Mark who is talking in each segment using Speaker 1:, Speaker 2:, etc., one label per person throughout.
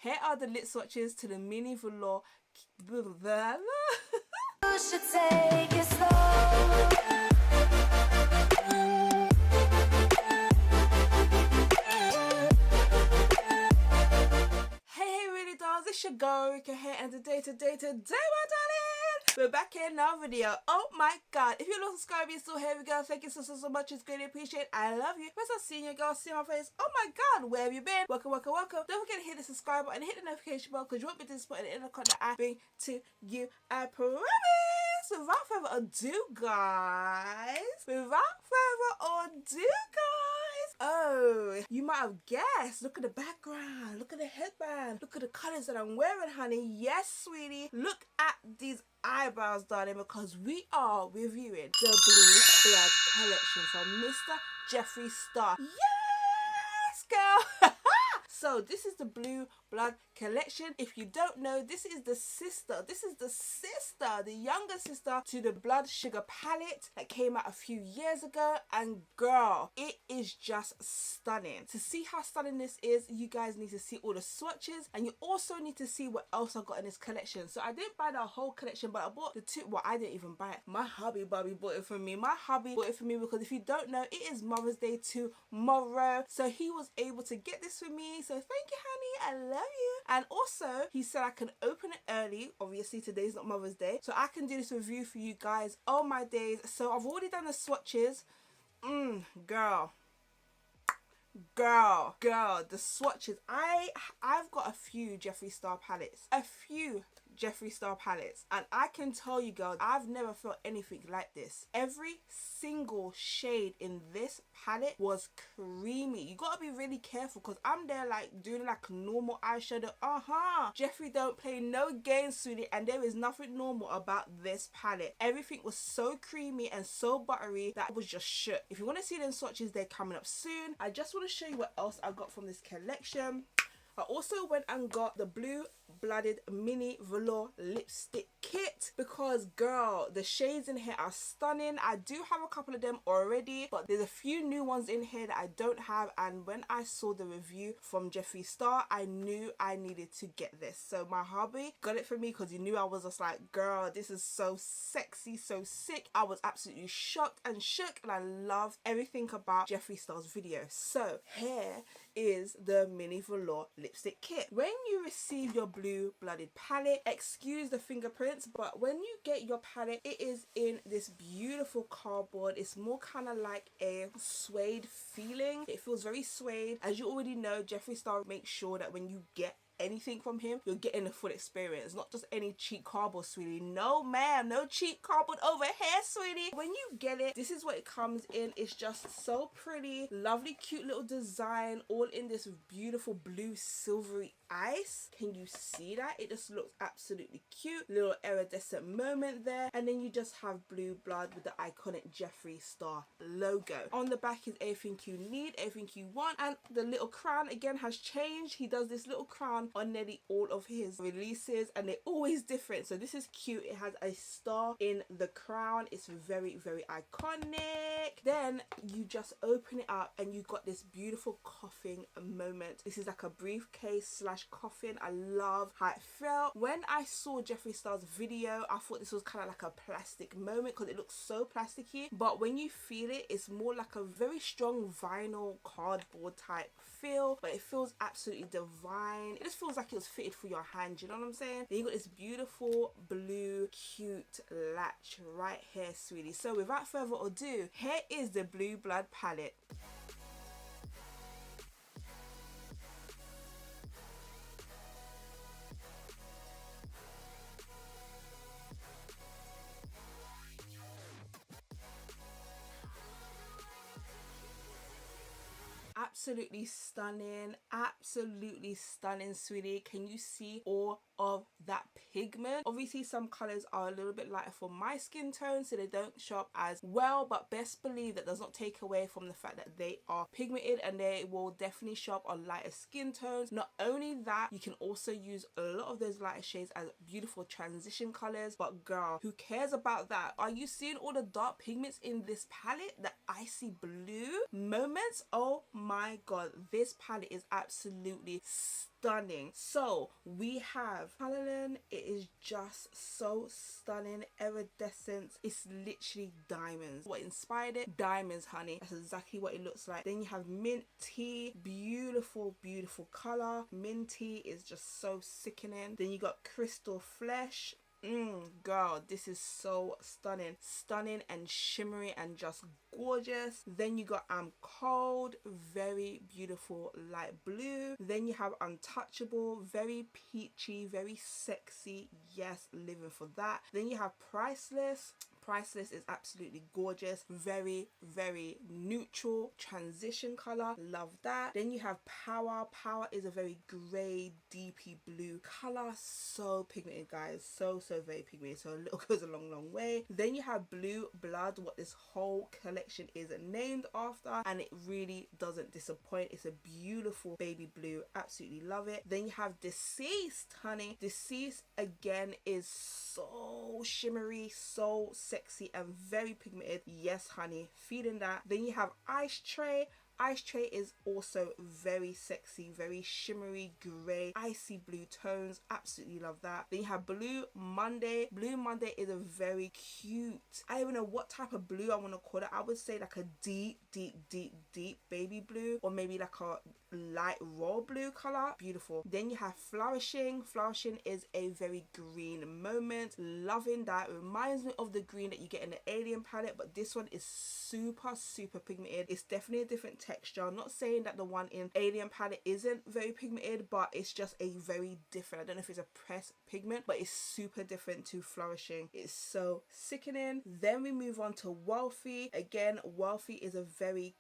Speaker 1: Here are the lip swatches to the mini velour.
Speaker 2: You should take it slow.
Speaker 1: Hey RuLeeDollz, it's your girl Ruriko here, and today my darling, we're back in another video. Oh my god, if you're not subscribed, you're still here. We go. Thank you so much. It's greatly appreciated. I love you. First I've seen you, girl, see my face. Oh my god, where have you been? Welcome. Don't forget to hit the subscribe button and hit the notification bell, because you won't be disappointed in the content I bring to you, I promise. Without further ado, guys, oh, you might have guessed. Look at the background, look at the headband, look at the colors that I'm wearing, honey. Yes, sweetie, look at these eyebrows, darling, because we are reviewing the Blue Blood collection from Mr. Jeffree Star. Yes, girl. So this is the Blue Blood collection. If you don't know, this is the sister, the younger sister to the Blood Sugar palette that came out a few years ago, and girl, it is just stunning. To see how stunning this is, you guys need to see all the swatches, and you also need to see what else I got in this collection. So I didn't buy the whole collection, but I bought the two. Well, I didn't even buy it. My hubby bought it for me. Because if you don't know, it is Mother's Day tomorrow, so he was able to get this for me. So thank you, honey, I love you. And also he said I can open it early. Obviously today's not Mother's Day, so I can do this review for you guys. Oh my days. So I've already done the swatches. Girl, the swatches. I've got a few Jeffree Star palettes, and I can tell you, girl, I've never felt anything like this. Every single shade in this palette was creamy. You gotta be really careful, because I'm there like doing like normal eyeshadow. Jeffree don't play no games, sweetie, and there is nothing normal about this palette. Everything was so creamy and so buttery that I was just shook. If you want to see them swatches, they're coming up soon. I just want to show you what else I got from this collection. I also went and got the Blue Blooded mini velour lipstick kit, because girl, the shades in here are stunning. I do have a couple of them already, but there's a few new ones in here that I don't have, and when I saw the review from Jeffree Star, I knew I needed to get this. So my hubby got it for me because he knew I was just like, girl, this is so sexy, so sick. I was absolutely shocked and shook, and I loved everything about Jeffree Star's video. So here is the mini velour lipstick kit. When you receive your Blue Blooded palette, excuse the fingerprints, but when you get your palette, it is in this beautiful cardboard. It's more kind of like a suede feeling. It feels very suede. As you already know, Jeffree Star makes sure that when you get anything from him, you're getting the full experience, not just any cheap cardboard, sweetie. No ma'am, no cheap cardboard over here, sweetie. When you get it, this is what it comes in. It's just so pretty, lovely, cute little design, all in this beautiful blue silvery ice. Can you see that? It just looks absolutely cute. Little iridescent moment there, and then you just have Blue Blood with the iconic Jeffree Star logo. On the back is everything you need, everything you want, and the little crown again has changed. He does this little crown on nearly all of his releases, and they're always different. So this is cute. It has a star in the crown. It's very iconic. Then you just open it up and you got this beautiful coffin moment. This is like a briefcase slash coffin. I love how it felt. When I saw Jeffree Star's video, I thought this was kind of like a plastic moment, because it looks so plasticky, but when you feel it, it's more like a very strong vinyl cardboard type feel, but it feels absolutely divine. It just feels like it was fitted for your hand, you know what I'm saying? Then you got this beautiful blue cute latch right here, sweetie. So without further ado, here is the Blue Blood palette. Absolutely stunning, sweetie. Can you see all of that pigment? Obviously some colors are a little bit lighter for my skin tone, so they don't show up as well, but best believe that does not take away from the fact that they are pigmented, and they will definitely show up on lighter skin tones. Not only that, you can also use a lot of those lighter shades as beautiful transition colors, but girl, who cares about that? Are you seeing all the dark pigments in this palette? The icy blue moments? Oh my god, this palette is absolutely stunning. stunning. So we have Halalan. It is just so stunning. Iridescence. It's literally diamonds. What inspired it? Diamonds, honey. That's exactly what it looks like. Then you have mint tea. Beautiful, beautiful color. Mint tea is just so sickening. Then you got crystal flesh. Girl, this is so stunning. Stunning and shimmery and just gorgeous. Then you got I'm Cold, very beautiful light blue. Then you have Untouchable, very peachy, very sexy. Yes, living for that. Then you have Priceless. Priceless is absolutely gorgeous, very, very neutral transition color. Love that. Then you have Power. Power is a very gray, deepy blue color. So pigmented, guys. So very pigmented. So a little goes a long way. Then you have Blue Blood, what this whole collection is named after, and it really doesn't disappoint. It's a beautiful baby blue. Absolutely love it. Then you have Deceased, honey. Deceased again is so shimmery, so sexy and very pigmented. Yes, honey, feeling that. Then you have Ice Tray. Ice Tray is also very sexy, very shimmery, grey, icy blue tones. Absolutely love that. Then you have Blue Monday. Blue Monday is a very cute, I don't even know what type of blue I want to call it. I would say like a deep baby blue, or maybe like a light raw blue color. Beautiful. Then you have Flourishing. Flourishing is a very green moment. Loving that. It reminds me of the green that you get in the Alien palette, but this one is super pigmented. It's definitely a different texture. I'm not saying that the one in Alien palette isn't very pigmented, but it's just a very different, I don't know if it's a pressed pigment, but it's super different to Flourishing. It's so sickening. Then we move on to Wealthy. Again, Wealthy is a very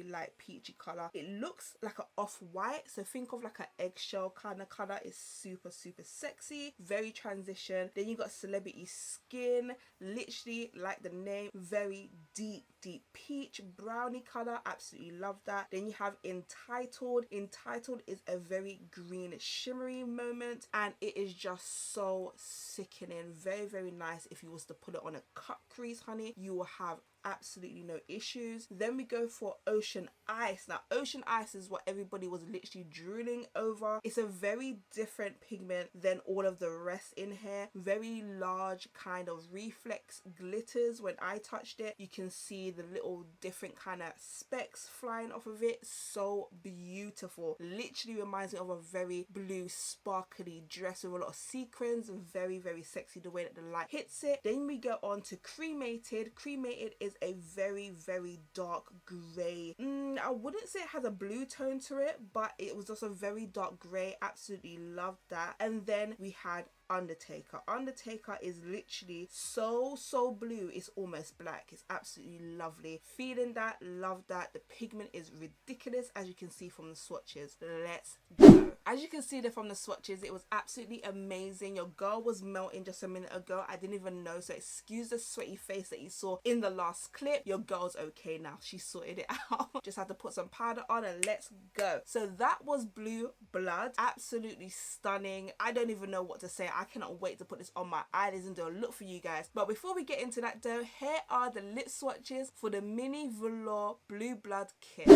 Speaker 1: light peachy color. It looks like an off-white, so think of like an eggshell kind of color. It's super sexy, very transition. Then you got Celebrity Skin, literally like the name, very deep peach brownie color. Absolutely love that. Then you have Entitled. Entitled is a very green shimmery moment, and it is just so sickening. Very nice. If you was to put it on a cut crease, honey, you will have absolutely no issues. Then we go for Ocean Ice. Now Ocean Ice is what everybody was literally drooling over. It's a very different pigment than all of the rest in here. Very large kind of reflex glitters. When I touched it, you can see the little different kind of specks flying off of it. So beautiful. Literally reminds me of a very blue sparkly dress with a lot of sequins. Very sexy the way that the light hits it. Then we go on to Cremated. Cremated is a very dark grey. I wouldn't say it has a blue tone to it, but it was also very dark grey. Absolutely loved that. And then we had Undertaker. Undertaker is literally so blue, it's almost black. It's absolutely lovely. Feeling that, love that. The pigment is ridiculous, as you can see from the swatches. Let's go. As you can see there from the swatches, it was absolutely amazing. Your girl was melting just a minute ago. I didn't even know, so excuse the sweaty face that you saw in the last clip. Your girl's okay now. She sorted it out. Just had to put some powder on and let's go. So that was Blue Blood. Absolutely stunning. I don't even know what to say. I cannot wait to put this on my eyelids and do a look for you guys. But before we get into that though, here are the lip swatches for the mini velour Blue Blood kit.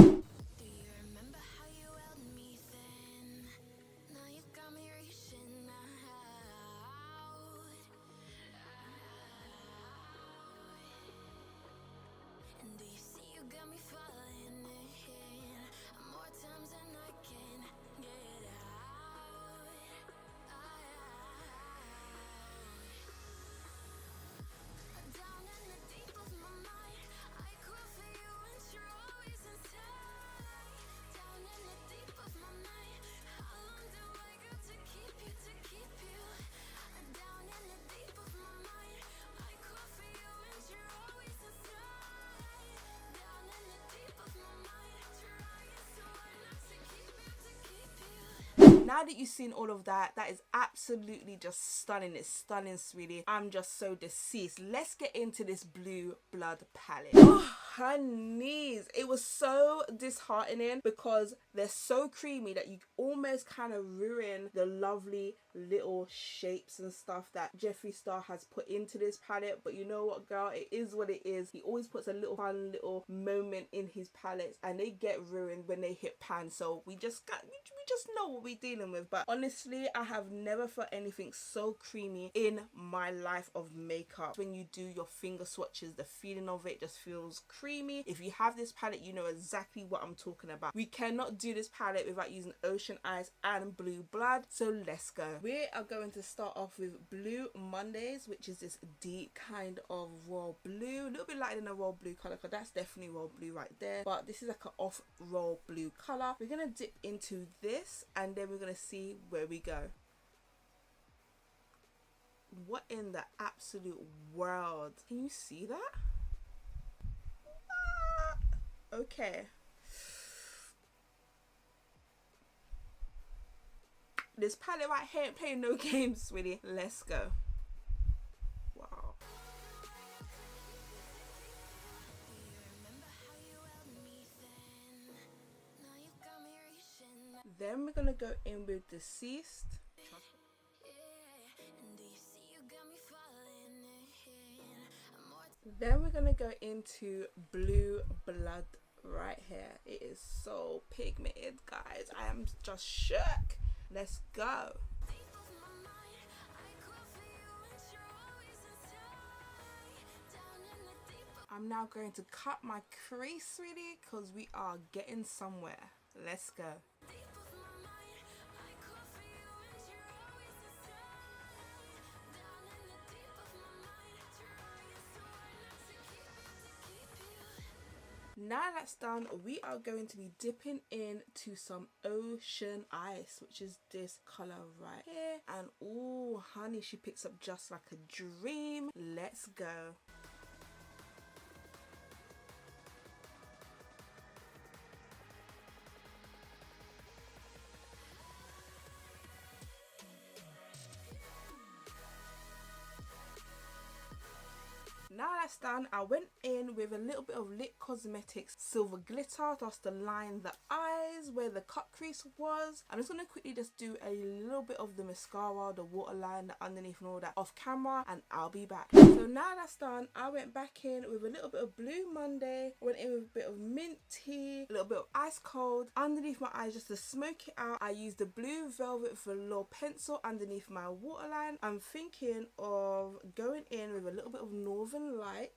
Speaker 1: Now that you've seen all of that, that is absolutely just stunning. It's stunning, sweetie. I'm just so deceased. Let's get into this Blue Blood palette. Oh, honeys. It was so disheartening because they're so creamy that you almost kind of ruin the lovely little shapes and stuff that Jeffree Star has put into this palette. But you know what, girl, it is what it is. He always puts a little fun little moment in his palettes and they get ruined when they hit pan. So we just know what we're dealing with. But honestly, I have never felt anything so creamy in my life of makeup. When you do your finger swatches, the feeling of it just feels creamy. If you have this palette, you know exactly what I'm talking about. We cannot do this palette without using Ocean Eyes and Blue Blood, so let's go. We are going to start off with Blue Mondays, which is this deep kind of royal blue, a little bit lighter than a royal blue color, because that's definitely royal blue right there, but this is like an off royal blue color. We're gonna dip into this and then we're gonna see where we go. What in the absolute world? Can you see that? Okay. This palette right here ain't playing no games, sweetie. Let's go. Wow. Then we're gonna go in with Deceased. Then we're gonna go into Blue Blood right here. It is so pigmented, guys. I am just shook. Let's go. I'm now going to cut my crease, really, because we are getting somewhere. Let's go. Now that's done, we are going to be dipping into some Ocean Ice, which is this color right here. And oh honey, she picks up just like a dream. Let's go. Now that's done, I went in with a little bit of Lit Cosmetics Silver Glitter just to line the eyes where the cut crease was. I'm just going to quickly just do a little bit of the mascara, the waterline, the underneath and all that off camera, and I'll be back. So now that's done, I went back in with a little bit of Blue Monday, went in with a bit of Mint Tea, a little bit of Ice Cold underneath my eyes just to smoke it out. I used the Blue Velvet Velour pencil underneath my waterline. I'm thinking of going in with a little bit of Northern Light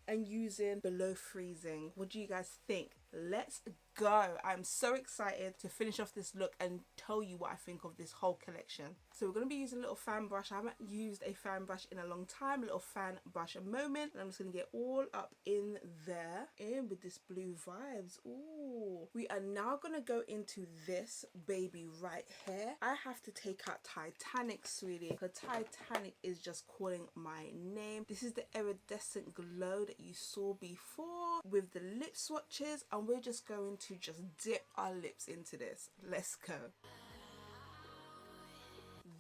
Speaker 1: and using Below Freezing. What do you guys think? Let's go. I'm so excited to finish off this look and tell you what I think of this whole collection. So we're going to be using a little fan brush. I haven't used a fan brush in a long time. A little fan brush moment. And I'm just going to get all up in there. In with this blue vibes. Ooh. We are now going to go into this baby right here. I have to take out Titanic, sweetie. Because Titanic is just calling my name. This is the iridescent glow that you saw before with the lip swatches. And we're just going to just dip our lips into this. Let's go.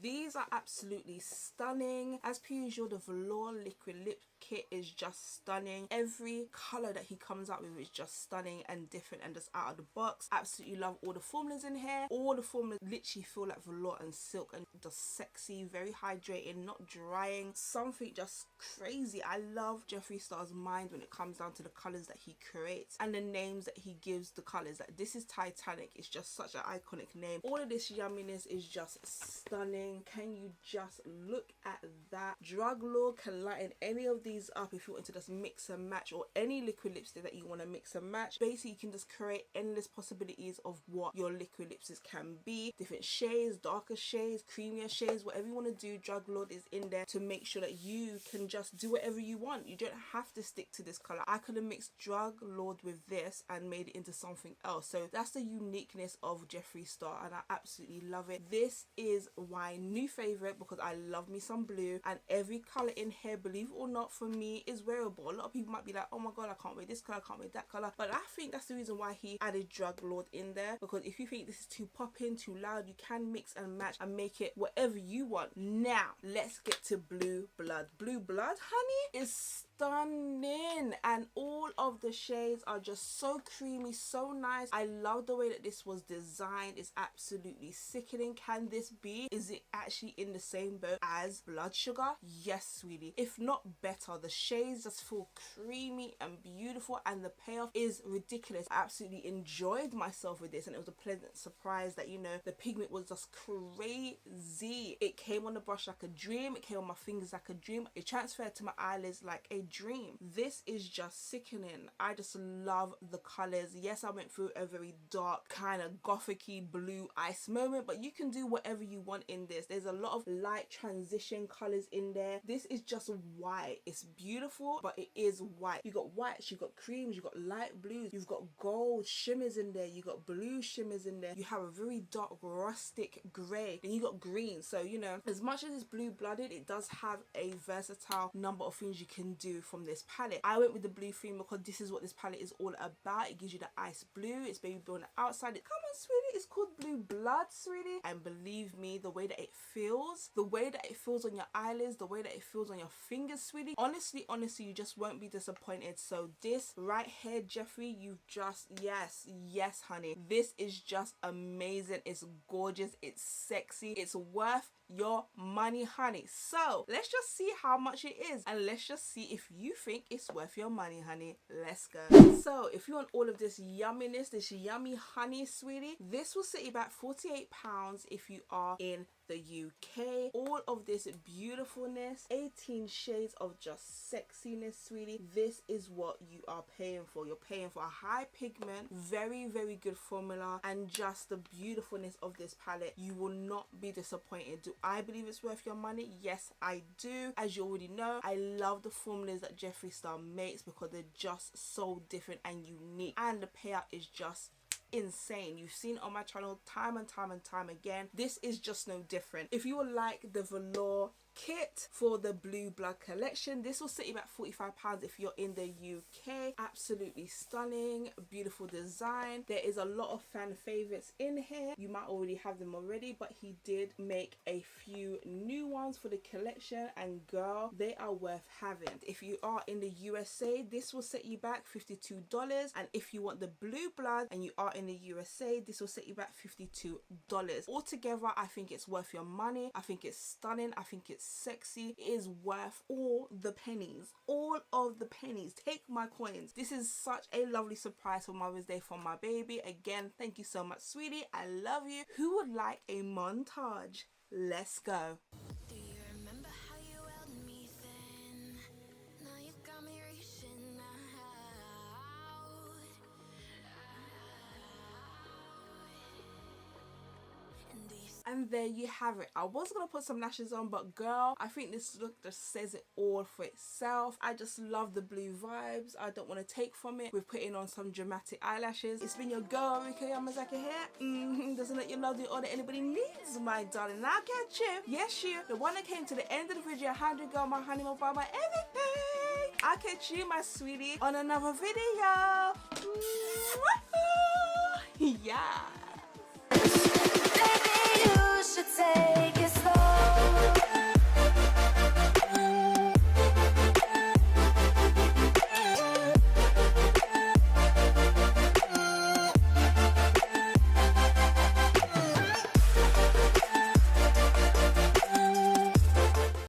Speaker 1: These are absolutely stunning. As per usual, the Velour liquid lip kit is just stunning. Every color that he comes out with is just stunning and different and just out of the box. Absolutely love all the formulas in here. All the formulas literally feel like velour and silk and just sexy, very hydrating, not drying, something just crazy. I love Jeffree Star's mind when it comes down to the colors that he creates and the names that he gives the colors. Like, this is Titanic. It's just such an iconic name. All of this yumminess is just stunning. Can you just look at that? Drug Lord can lighten any of these up if you want to just mix and match, or any liquid lipstick that you want to mix and match. Basically, you can just create endless possibilities of what your liquid lipsticks can be. Different shades, darker shades, creamier shades, whatever you want to do. Drug Lord is in there to make sure that you can just do whatever you want. You don't have to stick to this color. I could have mixed Drug Lord with this and made it into something else. So that's the uniqueness of Jeffree Star, and I absolutely love it. This is my new favorite because I love me some blue, and every color in here, believe it or not, for me is wearable. A lot of people might be like, oh my god, I can't wear this color, I can't wear that color, but I think that's the reason why he added Drug Lord in there, because if you think this is too popping, too loud, you can mix and match and make it whatever you want. Now let's get to Blue Blood. Blue Blood, honey, is stunning, and all of the shades are just so creamy, so nice. I love the way that this was designed. It's absolutely sickening. Can this be? Is it actually in the same boat as Blood Sugar? Yes, sweetie. If not better. The shades just feel creamy and beautiful, and the payoff is ridiculous. I absolutely enjoyed myself with this, and it was a pleasant surprise that, you know, the pigment was just crazy. It came on the brush like a dream. It came on my fingers like a dream. It transferred to my eyelids like a dream. This is just sickening. I just love the colors. Yes, I went through a very dark kind of gothic-y blue ice moment, but you can do whatever you want in this. There's a lot of light transition colors in there. This is just white. It's beautiful, but it is white. You got whites, you got creams, you got light blues, you've got gold shimmers in there, you got blue shimmers in there, you have a very dark rustic grey, and you got green. So, you know, as much as it's blue-blooded, it does have a versatile number of things you can do from this palette. I went with the blue theme because this is what this palette is all about. It gives you the ice blue. It's baby blue on the outside. Come on, sweetie, it's called Blue Blood, sweetie, and believe me, the way that it feels on your eyelids, the way that it feels on your fingers, sweetie, honestly, you just won't be disappointed. So this right here, Jeffree, you've just, yes, honey, this is just amazing. It's gorgeous, it's sexy, it's worth your money, honey. So let's just see how much it is, and let's just see if you think it's worth your money, honey. Let's go. So if you want all of this yumminess, this yummy honey, sweetie, this will set you back £48 if you are in the UK. All of this beautifulness, 18 shades of just sexiness, sweetie. This is what you are paying for. You're paying for a high pigment, very, very good formula, and just the beautifulness of this palette. You will not be disappointed. Do I believe it's worth your money? Yes, I do. As you already know, I love the formulas that Jeffree Star makes because they're just so different and unique, and the payout is just insane. You've seen it on my channel time and time again. This is just no different. If you would like the velour kit for the Blue Blood collection, this will set you back £45 if you're in the UK. Absolutely stunning, beautiful design. There is a lot of fan favorites in here. You might already have them already, but he did make a few new ones for the collection, and girl, they are worth having. If you are in the USA, this will set you back $52, and if you want the Blue Blood and you are in the USA, this will set you back $52. Altogether, I think it's worth your money. I think it's stunning. I think it's sexy. It is worth all the pennies, all of the pennies. Take my coins. This is such a lovely surprise for Mother's Day from my baby. Again, thank you so much, sweetie. I love you. Who would like a montage? Let's go.
Speaker 2: Do you remember how you held me then? Now you got me reaching out. And do you
Speaker 1: And there you have it. I was gonna put some lashes on, but girl, I think this look just says it all for itself. I just love the blue vibes. I don't want to take from it. We're putting on some dramatic eyelashes. It's been your girl, Ruriko Yamazaki here. Doesn't let you love the order anybody needs, my darling. I'll catch you. Yes, you. The one that came to the end of the video. 100 girl, my honey, my bar, my everything. I'll catch you, my sweetie, on another video. Yeah.
Speaker 2: Baby, you should take it slow.